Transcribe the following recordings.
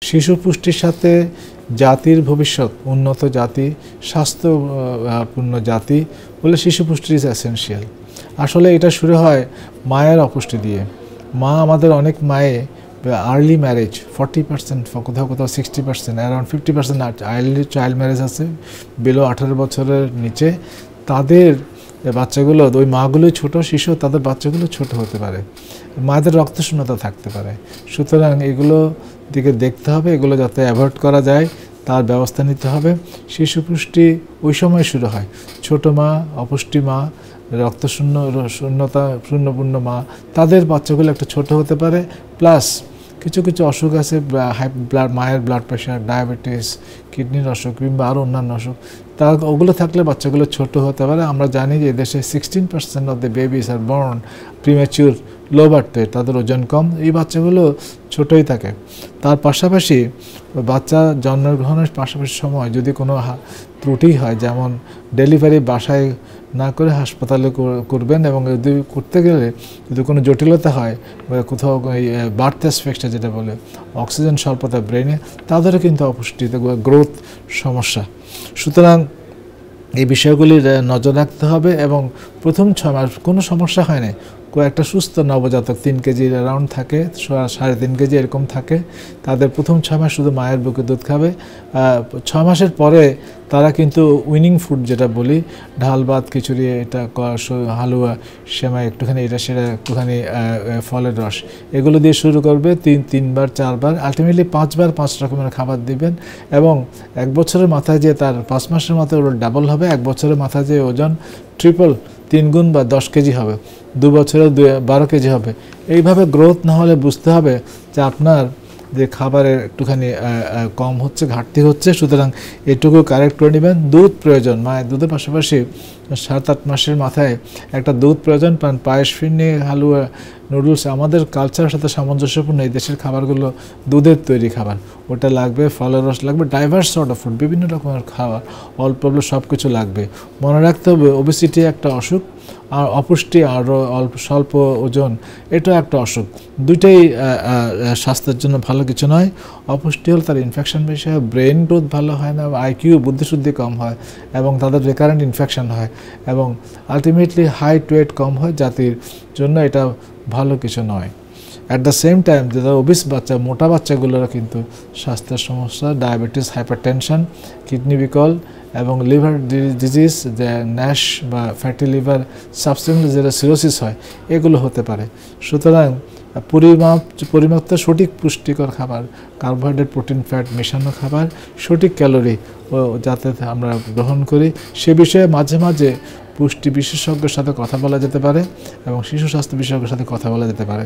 শিশু পুষ্টির সাথে জাতির ভবিষ্যৎ, উন্নত জাতি, স্বাস্থ্যপূর্ণ জাতি বলে শিশু পুষ্টি ইজ এসেনশিয়াল। আসলে এটা শুরু হয় মায়ের অপুষ্টি দিয়ে। মা আমাদের অনেক মায়ে আর্লি ম্যারেজ 40%, কোথাও কোথাও 60%, অ্যারাউন্ড 50% আর্লি চাইল্ড ম্যারেজ আছে বিলো 18 বছরের নিচে। তাদের বাচ্চাগুলো, ওই মাগুলোই ছোট শিশু, তাদের বাচ্চাগুলো ছোট হতে পারে, মায়েদের রক্তশূন্যতা থাকতে পারে। সুতরাং এগুলো দিকে দেখতে হবে, এগুলো যাতে অ্যাভয়েড করা যায় তার ব্যবস্থা নিতে হবে। শিশু পুষ্টি ওই সময় শুরু হয়, ছোট মা, অপুষ্টি মা, শূন্যপূর্ণ মা, তাদের বাচ্চাগুলো একটু ছোট হতে পারে। প্লাস কিছু কিছু অসুখ আছে, মায়ের ব্লাড প্রেশার, ডায়াবেটিস, কিডনির অসুখ কিংবা আরও অন্যান্য অসুখ, ওগুলো থাকলে বাচ্চাগুলো ছোট হতে পারে। আমরা জানি যে দেশে 16% of the babies are born premature, low birth weight, তাদের ওজন কম, এই বাচ্চাগুলো ছোটই থাকে। তার পাশাপাশি বাচ্চা জন্মগ্রহণের পাশাপাশি সময় যদি কোনো ত্রুটি হয়, যেমন ডেলিভারি বাসায় না করে হাসপাতালে করবেন, এবং যদি করতে গেলে যদি কোনো জটিলতা হয় বা কোথাও বার্থ অ্যাসফিক্সিয়া যেটা বলে, অক্সিজেন স্বল্পতা ব্রেনে, তাদেরও কিন্তু অপুষ্টিতে গ্রোথ সমস্যা। সুতরাং এই বিষয়গুলির নজর রাখতে হবে। এবং প্রথম 6 মাস কোনো সমস্যা হয় না, একটা সুস্থ নবজাতক 3 কেজির অ্যারাউন্ড থাকে, 3.5 কেজি এরকম থাকে, তাদের প্রথম 6 মাস শুধু মায়ের বুকে দুধ খাবে। 6 মাসের পরে তারা কিন্তু উইনিং ফুড যেটা বলি, ঢাল ভাত, খিচুড়ি, এটা হালুয়া, সেমাই, একটুখানি এটা সেটা, একটুখানি ফলের রস, এগুলো দিয়ে শুরু করবে। 3বার 4বার, আলটিমেটলি 5বার 5 রকমের খাবার দিবেন। এবং 1 বছরের মাথায় যে তার 5 মাসের মাথায় ওর ডাবল হবে, 1 বছরের মাথায় যে ওজন ট্রিপল 3 গুণ বা 10 কেজি হবে, 2 বছরে 12 কেজি হবে। এইভাবে গ্রোথ না হলে বুঝতে হবে যে আপনার যে খাবারের একটুখানি কম হচ্ছে, ঘাটতি হচ্ছে। সুতরাং এটুকু কারেক্ট করে নেবেন। দুধ প্রয়োজন, মায়ের দুধের পাশাপাশি 7-8 মাসের মাথায় একটা দুধ প্রয়োজন। পায়েস, ফিরনি, হালুয়া, নুডলস আমাদের কালচারের সাথে সামঞ্জস্যপূর্ণ, এই দেশের খাবারগুলো দুধের তৈরি খাবার, ওটা লাগবে। ফলের রস লাগবে, ডাইভার্স সর্ট অফ ফুড, বিভিন্ন রকমের খাবার, অল্প অল্প সব কিছু লাগবে। মনে রাখতে হবে ওবেসিটি একটা অসুখ, আর অপুষ্টি আর স্বল্প ওজন এটা একটা অসুখ। দুইটাই স্বাস্থ্যের জন্য ভালো কিছু নয়। অপুষ্টি হলে তার ইনফেকশন বেশি হয়, ব্রেন গ্রোথ ভালো হয় না, আইকিউ বুদ্ধিশুদ্ধি কম হয়, এবং তাদের রিকারেন্ট ইনফেকশন হয়, এবং আলটিমেটলি হাইট ওয়েট কম হয়। জাতির জন্য এটা ভালো কিছু নয়। অ্যাট দ্য সেম টাইম যারা ওবিস বাচ্চা, মোটা বাচ্চাগুলোরা কিন্তু স্বাস্থ্যের সমস্যা, ডায়াবেটিস, হাইপারটেনশন, কিডনি বিকল এবং লিভার ডিজিজ, যে ন্যাশ বা ফ্যাটি লিভার, সাবসিকুয়েন্টলি যেটা সিরোসিস হয়, এগুলো হতে পারে। সুতরাং পরিমাপ্ত সঠিক পুষ্টিকর খাবার, কার্বোহাইড্রেট, প্রোটিন, ফ্যাট মেশানো খাবার, সঠিক ক্যালোরি যাতে আমরা গ্রহণ করি, সে বিষয়ে মাঝে মাঝে পুষ্টি বিশেষজ্ঞের সাথে কথা বলা যেতে পারে, এবং শিশু স্বাস্থ্য বিশেষজ্ঞের সাথে কথা বলা যেতে পারে,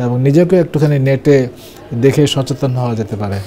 এবং নিজেকে একটুখানি নেটে দেখে সচেতন হওয়া যেতে পারে।